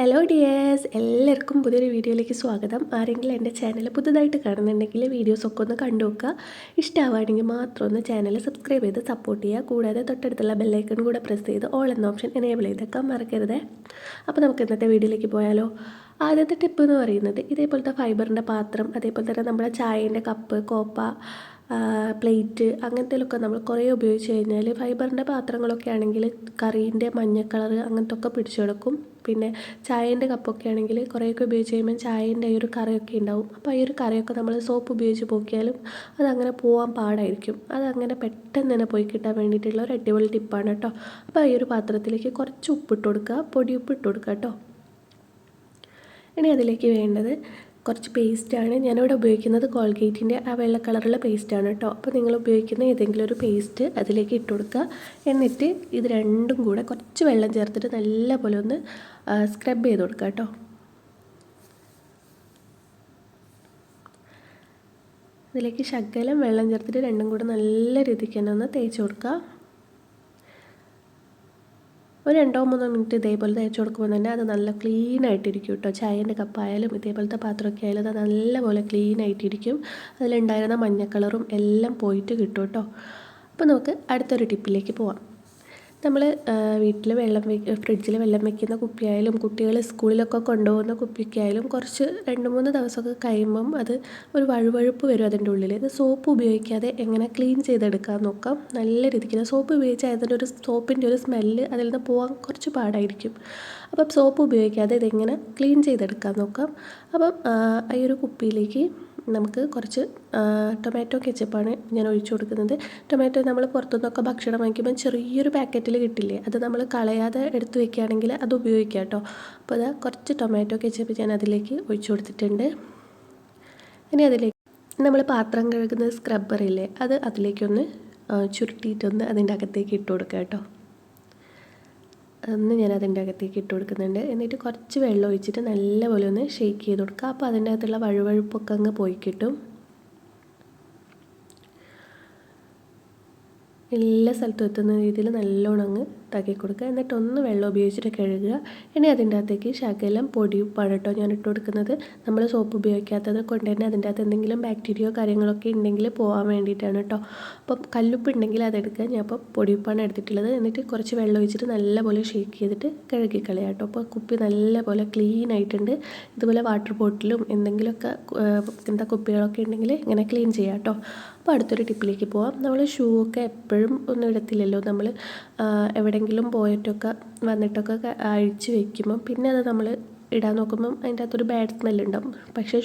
Hello dears, എല്ലാവർക്കും പുതിയൊരു വീഡിയോയിലേക്ക് സ്വാഗതം. ആരെങ്കിലും എൻ്റെ ചാനൽ പുതുതായിട്ട് കാണുന്നുണ്ടെങ്കിൽ വീഡിയോസൊക്കെ ഒന്ന് കണ്ടു നോക്കുക. ഇഷ്ടമാവുകയാണെങ്കിൽ മാത്രം ഒന്ന് ചാനൽ സബ്സ്ക്രൈബ് ചെയ്ത് സപ്പോർട്ട് ചെയ്യുക. കൂടാതെ തൊട്ടടുത്തുള്ള ബെല്ലൈക്കൺ കൂടെ പ്രസ് ചെയ്ത് ഓൾ എന്ന ഓപ്ഷൻ എനേബിൾ ചെയ്തേക്കാൻ മറക്കരുത്. അപ്പോൾ നമുക്ക് ഇന്നത്തെ വീഡിയോയിലേക്ക് പോയാലോ. ആദ്യത്തെ ടിപ്പ് എന്ന് പറയുന്നത് ഇതേപോലത്തെ ഫൈബറിൻ്റെ പാത്രം, അതേപോലെ തന്നെ നമ്മുടെ ചായേൻ്റെ കപ്പ്, കോപ്പ, പ്ലേറ്റ് അങ്ങനത്തേലൊക്കെ നമ്മൾ കുറേ ഉപയോഗിച്ച് കഴിഞ്ഞാൽ ഫൈബറിൻ്റെ പാത്രങ്ങളൊക്കെ ആണെങ്കിൽ കറീൻ്റെ മഞ്ഞ കളർ അങ്ങനത്തെ ഒക്കെ പിടിച്ചെടുക്കും. പിന്നെ ചായേൻ്റെ കപ്പൊക്കെ ആണെങ്കിൽ കുറേയൊക്കെ ഉപയോഗിച്ച് കഴിയുമ്പോൾ ചായേൻ്റെ ഈ ഒരു കറയൊക്കെ ഉണ്ടാവും. അപ്പോൾ ഈ ഒരു കറയൊക്കെ നമ്മൾ സോപ്പ് ഉപയോഗിച്ച് പോക്കിയാലും അതങ്ങനെ പോകാൻ പാടായിരിക്കും. അതങ്ങനെ പെട്ടെന്ന് തന്നെ പോയി കിട്ടാൻ വേണ്ടിയിട്ടുള്ള ഒരു അടിപൊളി ടിപ്പാണ് കേട്ടോ. അപ്പോൾ ഈ ഒരു പാത്രത്തിലേക്ക് കുറച്ച് ഉപ്പിട്ട് കൊടുക്കുക, പൊടി ഉപ്പിട്ട് കൊടുക്കുക കേട്ടോ. ഇനി അതിലേക്ക് വേണ്ടത് കുറച്ച് പേസ്റ്റാണ്. ഞാനിവിടെ ഉപയോഗിക്കുന്നത് കോൾഗേറ്റിൻ്റെ ആ വെള്ള കളറുള്ള പേസ്റ്റാണ് കേട്ടോ. അപ്പോൾ നിങ്ങൾ ഉപയോഗിക്കുന്ന ഏതെങ്കിലും ഒരു പേസ്റ്റ് അതിലേക്ക് ഇട്ട് കൊടുക്കുക. എന്നിട്ട് ഇത് രണ്ടും കൂടെ കുറച്ച് വെള്ളം ചേർത്തിട്ട് നല്ലപോലെ ഒന്ന് സ്ക്രബ് ചെയ്ത് കൊടുക്കുക കേട്ടോ. ഇതിലേക്ക് ശകലം വെള്ളം ചേർത്തിട്ട് രണ്ടും കൂടെ നല്ല രീതിക്ക് തന്നെ ഒന്ന് തേച്ച് കൊടുക്കുക. ഒരു 2-3 മിനിറ്റ് ഇതേപോലെ തേച്ച് കൊടുക്കുമ്പോൾ തന്നെ അത് നല്ല ക്ലീൻ ആയിട്ടിരിക്കും കേട്ടോ. ചായേൻ്റെ കപ്പായാലും ഇതേപോലത്തെ പാത്രമൊക്കെ ആയാലും അത് നല്ലപോലെ ക്ലീൻ ആയിട്ടിരിക്കും. അതിലുണ്ടായിരുന്ന മഞ്ഞ കളറും എല്ലാം പോയിട്ട് കിട്ടും കേട്ടോ. അപ്പോൾ നമുക്ക് അടുത്തൊരു ടിപ്പിലേക്ക് പോവാം. നമ്മൾ വീട്ടിൽ ഫ്രിഡ്ജിൽ വെള്ളം വെക്കുന്ന കുപ്പിയായാലും കുട്ടികൾ സ്കൂളിലൊക്കെ കൊണ്ടുപോകുന്ന കുപ്പിയൊക്കെ ആയാലും കുറച്ച് 2-3 ദിവസമൊക്കെ കഴിയുമ്പം അത് ഒരു വഴുവഴുപ്പ് വരും അതിൻ്റെ ഉള്ളിൽ. ഇത് സോപ്പ് ഉപയോഗിക്കാതെ എങ്ങനെ ക്ലീൻ ചെയ്തെടുക്കാൻ നോക്കാം. നല്ല രീതിക്ക് സോപ്പ് ഉപയോഗിച്ചാൽ അതിൻ്റെ ഒരു സോപ്പിൻ്റെ ഒരു സ്മെല്ല് അതിൽ നിന്ന് പോകാൻ കുറച്ച് പാടായിരിക്കും. അപ്പം സോപ്പ് ഉപയോഗിക്കാതെ ഇതെങ്ങനെ ക്ലീൻ ചെയ്തെടുക്കാൻ നോക്കാം. അപ്പം ഈ ഒരു കുപ്പിയിലേക്ക് നമുക്ക് കുറച്ച് ടൊമാറ്റോ കെച്ചപ്പാണ് ഞാൻ ഒഴിച്ചു കൊടുക്കുന്നത്. ടൊമാറ്റോ നമ്മൾ പുറത്തുനിന്നൊക്കെ ഭക്ഷണം വാങ്ങിക്കുമ്പോൾ ചെറിയൊരു പാക്കറ്റിൽ കിട്ടില്ലേ, അത് നമ്മൾ കളയാതെ എടുത്ത് വെക്കുകയാണെങ്കിൽ അത് ഉപയോഗിക്കാം കേട്ടോ. അപ്പോൾ അത് കുറച്ച് ടൊമാറ്റോ കെച്ചപ്പ് ഞാൻ അതിലേക്ക് ഒഴിച്ചു കൊടുത്തിട്ടുണ്ട്. ഇനി അതിലേക്ക് നമ്മൾ പാത്രം കഴുകുന്ന സ്ക്രബ്ബറില്ലേ, അത് അതിലേക്കൊന്ന് ചുരുട്ടിയിട്ടൊന്ന് അതിൻ്റെ അകത്തേക്ക് ഇട്ട് കൊടുക്കുക കേട്ടോ. ഒന്ന് ഞാൻ അതിൻ്റെ അകത്തേക്ക് ഇട്ട് കൊടുക്കുന്നുണ്ട്. എന്നിട്ട് കുറച്ച് വെള്ളം ഒഴിച്ചിട്ട് നല്ലപോലെ ഒന്ന് ഷെയ്ക്ക് ചെയ്ത് കൊടുക്കുക. അപ്പോൾ അതിൻ്റെ അകത്തുള്ള വഴുവഴുപ്പൊക്കെ അങ്ങ് പോയി കിട്ടും. എല്ലാ സ്ഥലത്തും എത്തുന്ന രീതിയിൽ നല്ലോണം അങ്ങ് ഇതാക്കി കൊടുക്കുക. എന്നിട്ട് ഒന്ന് വെള്ളം ഉപയോഗിച്ചിട്ട് കഴുകുക. ഇനി അതിൻ്റെ അകത്തേക്ക് ശകലം പൊടിയുപ്പാണ് കേട്ടോ ഞാൻ ഇട്ട് കൊടുക്കുന്നത്. നമ്മൾ സോപ്പ് ഉപയോഗിക്കാത്തത് കൊണ്ട് തന്നെ അതിൻ്റെ അകത്ത് എന്തെങ്കിലും ബാക്ടീരിയോ കാര്യങ്ങളൊക്കെ ഉണ്ടെങ്കിൽ പോകാൻ വേണ്ടിയിട്ടാണ് കേട്ടോ. അപ്പം കല്ലുപ്പ് ഉണ്ടെങ്കിൽ അതെടുക്കുക. ഞാൻ അപ്പോൾ പൊടിയുപ്പാണ് എടുത്തിട്ടുള്ളത്. എന്നിട്ട് കുറച്ച് വെള്ളം ഒഴിച്ചിട്ട് നല്ലപോലെ ഷേക്ക് ചെയ്തിട്ട് കഴുകിക്കളയാം കേട്ടോ. അപ്പോൾ കുപ്പി നല്ലപോലെ ക്ലീൻ ആയിട്ടുണ്ട്. ഇതുപോലെ വാട്ടർ ബോട്ടിലും എന്തെങ്കിലുമൊക്കെ എന്താ കുപ്പികളൊക്കെ ഉണ്ടെങ്കിൽ ഇങ്ങനെ ക്ലീൻ ചെയ്യാം കേട്ടോ. അപ്പോൾ അടുത്തൊരു ടിപ്പിലേക്ക് പോവാം. നമ്മൾ ഷൂ ഒക്കെ എപ്പോഴും ഒന്നും ഇടത്തില്ലല്ലോ. നമ്മൾ എവിടെയെങ്കിലും പോയിട്ടൊക്കെ വന്നിട്ടൊക്കെ അഴിച്ച് വയ്ക്കുമ്പം പിന്നെ അത് നമ്മൾ ഇടാൻ നോക്കുമ്പം അതിൻ്റെ അകത്തൊരു ബാഡ് സ്മെല്ലുണ്ടാവും. പക്ഷേ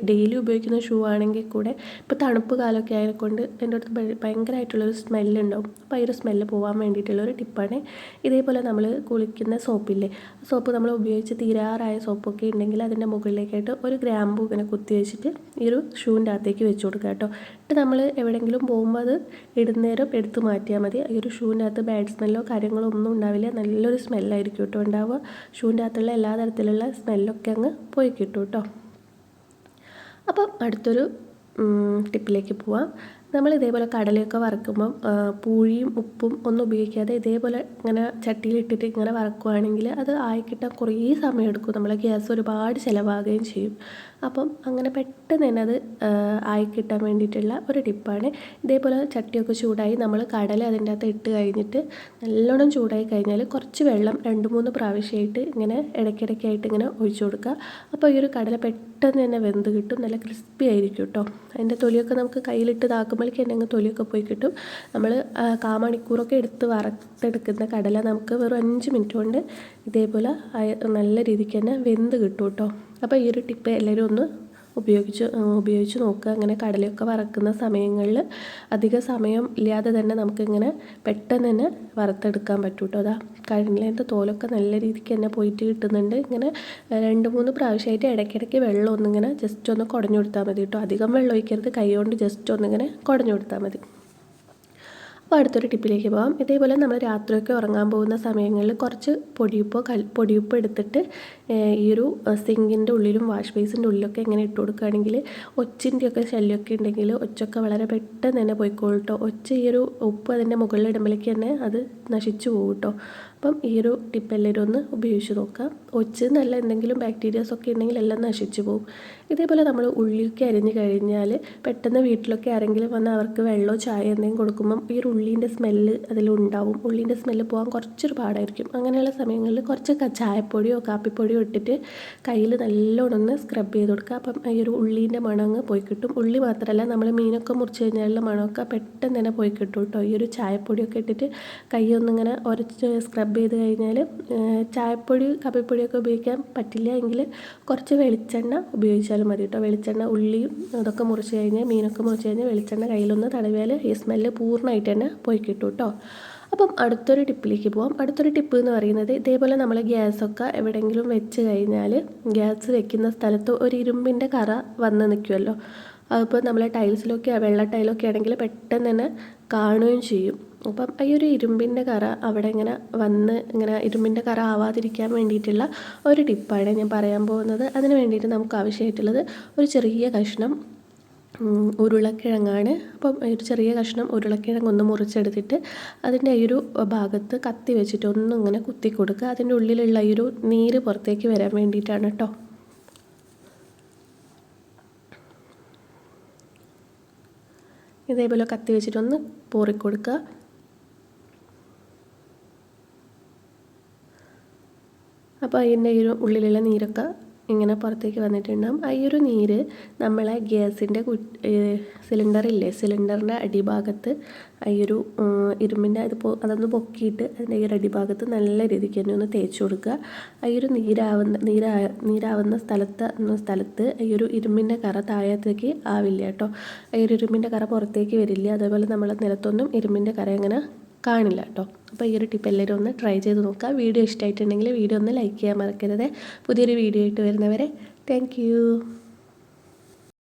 ഡെയിലി ഉപയോഗിക്കുന്ന ഷൂ ആണെങ്കിൽ കൂടെ ഇപ്പോൾ തണുപ്പ് കാലമൊക്കെ ആയതുകൊണ്ട് അതിൻ്റെ അടുത്ത് ഭയങ്കരമായിട്ടുള്ളൊരു സ്മെല്ലുണ്ടാവും. അപ്പോൾ ഈ ഒരു സ്മെല്ല് പോകാൻ വേണ്ടിയിട്ടുള്ളൊരു ടിപ്പാണ്. ഇതേപോലെ നമ്മൾ കുളിക്കുന്ന സോപ്പില്ലേ, സോപ്പ് നമ്മൾ ഉപയോഗിച്ച് തീരാറായ സോപ്പൊക്കെ ഉണ്ടെങ്കിൽ അതിൻ്റെ മുകളിലേക്കായിട്ട് ഒരു ഗ്രാമ്പൂ ഇങ്ങനെ കുത്തി വെച്ചിട്ട് ഈ ഒരു ഷൂവിൻ്റെ അകത്തേക്ക് വെച്ച് കൊടുക്കുക കേട്ടോ. എന്നിട്ട് നമ്മൾ എവിടെയെങ്കിലും പോകുമ്പോൾ അത് ഇടുന്നേരം എടുത്ത് മാറ്റിയാൽ മതി. ഈ ഒരു ഷൂവിൻ്റെ അകത്ത് ബാഡ് സ്മെല്ലോ കാര്യങ്ങളോ ഒന്നും ഉണ്ടാവില്ല. നല്ലൊരു സ്മെല്ലായിരിക്കും കേട്ടോ ഉണ്ടാവുക. ഷൂവിൻ്റെ അകത്തുള്ള എല്ലാ തരത്തിലുള്ള സ്മെല്ലൊക്കെ അങ്ങ് പോയി കിട്ടും കേട്ടോ. അപ്പം അടുത്തൊരു ടിപ്പിലേക്ക് പോവാം. നമ്മൾ ഇതേപോലെ കടലയൊക്കെ വറക്കുമ്പം പൂഴിയും ഉപ്പും ഒന്നും ഉപയോഗിക്കാതെ ഇതേപോലെ ഇങ്ങനെ ചട്ടിയിലിട്ടിട്ട് ഇങ്ങനെ വറക്കുകയാണെങ്കിൽ അത് ആയിക്കിട്ടാൻ കുറേ സമയം എടുക്കും. നമ്മളെ ഗ്യാസ് ഒരുപാട് ചിലവാകുകയും ചെയ്യും. അപ്പം അങ്ങനെ പെട്ടെന്ന് തന്നെ അത് ആയിക്കിട്ടാൻ വേണ്ടിയിട്ടുള്ള ഒരു ടിപ്പാണ്. ഇതേപോലെ ചട്ടിയൊക്കെ ചൂടായി നമ്മൾ കടല അതിൻ്റെ അകത്ത് ഇട്ട് കഴിഞ്ഞിട്ട് നല്ലോണം ചൂടായി കഴിഞ്ഞാൽ കുറച്ച് വെള്ളം 2-3 പ്രാവശ്യമായിട്ട് ഇങ്ങനെ ഇടയ്ക്കിടയ്ക്കായിട്ട് ഇങ്ങനെ ഒഴിച്ചു കൊടുക്കുക. അപ്പോൾ ഈ ഒരു കടല പെട്ടെന്ന് തന്നെ വെന്ത് കിട്ടും. നല്ല ക്രിസ്പി ആയിരിക്കും കേട്ടോ. അതിൻ്റെ തൊലിയൊക്കെ നമുക്ക് കയ്യിലിട്ട് ഇതാക്കുമ്പോഴേക്കും തന്നെ അങ്ങ് തൊലിയൊക്കെ പോയി കിട്ടും. നമ്മൾ കാമണിക്കൂറൊക്കെ എടുത്ത് വറുത്തെടുക്കുന്ന കടല നമുക്ക് വെറും 5 മിനിറ്റ് കൊണ്ട് ഇതേപോലെ നല്ല രീതിക്ക് തന്നെ വെന്ത് കിട്ടും കേട്ടോ. അപ്പോൾ ഈ ഒരു ടിപ്പ് എല്ലാവരും ഒന്ന് ഉപയോഗിച്ച് നോക്കുക. അങ്ങനെ കടലയൊക്കെ വറക്കുന്ന സമയങ്ങളിൽ അധിക സമയം ഇല്ലാതെ തന്നെ നമുക്കിങ്ങനെ പെട്ടെന്ന് തന്നെ വറുത്തെടുക്കാൻ പറ്റും കേട്ടോ. അതാ കടലേൻ്റെ തോലൊക്കെ നല്ല രീതിക്ക് തന്നെ പോയിട്ട് കിട്ടുന്നുണ്ട്. ഇങ്ങനെ 2-3 പ്രാവശ്യമായിട്ട് ഇടയ്ക്കിടയ്ക്ക് വെള്ളം ഒന്നിങ്ങനെ ജസ്റ്റ് ഒന്ന് കുടഞ്ഞു കൊടുത്താൽ മതി കേട്ടോ. അധികം വെള്ളം ഒഴിക്കരുത്, കൈ കൊണ്ട് ജസ്റ്റ് ഒന്നിങ്ങനെ കുടഞ്ഞു കൊടുത്താൽ മതി. അപ്പോൾ അടുത്തൊരു ടിപ്പിലേക്ക് പോകാം. ഇതേപോലെ നമ്മൾ രാത്രിയൊക്കെ ഉറങ്ങാൻ പോകുന്ന സമയങ്ങളിൽ കുറച്ച് പൊടിയുപ്പ് എടുത്തിട്ട് ഈ ഒരു സിങ്കിൻ്റെ ഉള്ളിലും വാഷ് ബേസിൻ്റെ ഉള്ളിലൊക്കെ ഇങ്ങനെ ഇട്ട് കൊടുക്കുകയാണെങ്കിൽ ഒച്ചിൻ്റെയൊക്കെ ശല്യമൊക്കെ ഉണ്ടെങ്കിൽ ഒച്ചൊക്കെ വളരെ പെട്ടെന്ന് തന്നെ പോയിക്കോളും കേട്ടോ. ഒച്ച ഈ ഒരു ഉപ്പ് അതിൻ്റെ മുകളിൽ ഇടുമ്പോഴേക്ക് തന്നെ അത് നശിച്ചു പോകും കേട്ടോ. അപ്പം ഈ ഒരു ടിപ്പ് എല്ലാവരും ഒന്ന് ഉപയോഗിച്ച് നോക്കാം. ഒച്ച് നല്ല എന്തെങ്കിലും ബാക്ടീരിയാസ് ഒക്കെ ഉണ്ടെങ്കിൽ എല്ലാം നശിച്ചു പോകും. ഇതേപോലെ നമ്മൾ ഉള്ളിയൊക്കെ അരിഞ്ഞ് കഴിഞ്ഞാൽ പെട്ടെന്ന് വീട്ടിലൊക്കെ ആരെങ്കിലും വന്ന് അവർക്ക് വെള്ളമോ ചായ എന്തെങ്കിലും കൊടുക്കുമ്പം ഈ ഒരു ഉള്ളീൻ്റെ സ്മെല്ല് അതിലുണ്ടാവും. ഉള്ളീൻ്റെ സ്മെല്ല് പോകാൻ കുറച്ചൊരു പാടായിരിക്കും. അങ്ങനെയുള്ള സമയങ്ങളിൽ കുറച്ച് ചായപ്പൊടിയോ കാപ്പിപ്പൊടിയോ ഇട്ടിട്ട് കയ്യിൽ നല്ലോണം ഒന്ന് സ്ക്രബ് ചെയ്ത് കൊടുക്കുക. അപ്പം ഈ ഒരു ഉള്ളീൻ്റെ മണം അങ്ങ് പോയി കിട്ടും. ഉള്ളി മാത്രമല്ല നമ്മൾ മീനൊക്കെ മുറിച്ച് കഴിഞ്ഞാലുള്ള മണമൊക്കെ പെട്ടെന്ന് തന്നെ പോയി കിട്ടും കേട്ടോ. ഈ ഒരു ചായപ്പൊടിയൊക്കെ ഇട്ടിട്ട് കൈ ഒന്നിങ്ങനെ ഉരച്ച് സ്ക്രബ് ചെയ്ത് കഴിഞ്ഞാൽ ചായപ്പൊടി കാപ്പിപ്പൊടിയൊക്കെ ഉപയോഗിക്കാൻ പറ്റില്ല എങ്കിൽ കുറച്ച് വെളിച്ചെണ്ണ ഉപയോഗിച്ചാലും മതി കേട്ടോ. വെളിച്ചെണ്ണ ഉള്ളിയും അതൊക്കെ മുറിച്ച് കഴിഞ്ഞാൽ മീനൊക്കെ മുറിച്ച് കഴിഞ്ഞാൽ വെളിച്ചെണ്ണ കയ്യിലൊന്ന് തടവിയാൽ ഈ സ്മെല്ല് പൂർണ്ണമായിട്ട് തന്നെ പോയി കിട്ടും കേട്ടോ. അപ്പം അടുത്തൊരു ടിപ്പിലേക്ക് പോകാം. അടുത്തൊരു ടിപ്പ് എന്ന് പറയുന്നത് ഇതേപോലെ നമ്മൾ ഗ്യാസൊക്കെ എവിടെയെങ്കിലും വെച്ച് കഴിഞ്ഞാൽ ഗ്യാസ് വെക്കുന്ന സ്ഥലത്ത് ഒരു ഇരുമ്പിൻ്റെ കറ വന്ന് നിൽക്കുമല്ലോ. അതിപ്പോൾ നമ്മൾ ടൈൽസിലൊക്കെ വെള്ള ടൈലൊക്കെ ആണെങ്കിൽ പെട്ടെന്ന് തന്നെ കാണുകയും ചെയ്യും. അപ്പം ഈ ഒരു ഇരുമ്പിൻ്റെ കറ അവിടെ ഇങ്ങനെ വന്ന് ഇങ്ങനെ ഇരുമ്പിൻ്റെ കറ ആവാതിരിക്കാൻ വേണ്ടിയിട്ടുള്ള ഒരു ടിപ്പാണ് ഞാൻ പറയാൻ പോകുന്നത്. അതിന് വേണ്ടിയിട്ട് നമുക്ക് ആവശ്യമായിട്ടുള്ളത് ഒരു ചെറിയ കഷ്ണം ഉരുളക്കിഴങ്ങാണ്. അപ്പം ഒരു ചെറിയ കഷ്ണം ഉരുളക്കിഴങ്ങ് ഒന്ന് മുറിച്ചെടുത്തിട്ട് അതിൻ്റെ ഈ ഒരു ഭാഗത്ത് കത്തി വെച്ചിട്ട് ഒന്നും ഇങ്ങനെ കുത്തി കൊടുക്കുക. അതിൻ്റെ ഉള്ളിലുള്ള ഈ ഒരു നീര് പുറത്തേക്ക് വരാൻ വേണ്ടിയിട്ടാണ് കേട്ടോ. ഇതേപോലെ കത്തി വെച്ചിട്ടൊന്ന് പോറിക്കൊടുക്കുക. അപ്പോൾ അതിൻ്റെ ഈ ഒരു ഉള്ളിലുള്ള നീരൊക്കെ ഇങ്ങനെ പുറത്തേക്ക് വന്നിട്ടുണ്ടാകും. ഈ ഒരു നീര് നമ്മളെ ഗ്യാസിൻ്റെ സിലിണ്ടറില്ലേ, സിലിണ്ടറിൻ്റെ അടിഭാഗത്ത് ഈ ഒരു ഇരുമ്പിൻ്റെ അതൊന്ന് പൊക്കിയിട്ട് അതിൻ്റെ ഈ ഒരു അടിഭാഗത്ത് നല്ല രീതിക്ക് തന്നെ ഒന്ന് തേച്ച് കൊടുക്കുക. ഈ ഒരു നീരാവുന്ന സ്ഥലത്ത് ഈ ഒരു ഇരുമ്പിൻ്റെ കറ താഴത്തേക്ക് ആവില്ല കേട്ടോ. ഈ ഒരു ഇരുമ്പിൻ്റെ കറ പുറത്തേക്ക് വരില്ല. അതേപോലെ നമ്മളെ നിലത്തൊന്നും ഇരുമ്പിൻ്റെ കറ അങ്ങനെ കാണില്ല കേട്ടോ. അപ്പോൾ ഈ ഒരു ടിപ്പ് എല്ലാവരും ഒന്ന് ട്രൈ ചെയ്ത് നോക്കുക. വീഡിയോ ഇഷ്ടമായിട്ടുണ്ടെങ്കിൽ വീഡിയോ ഒന്ന് ലൈക്ക് ചെയ്യാൻ മറക്കരുത്. പുതിയൊരു വീഡിയോ ആയിട്ട് വരുന്നവരെ താങ്ക് യു.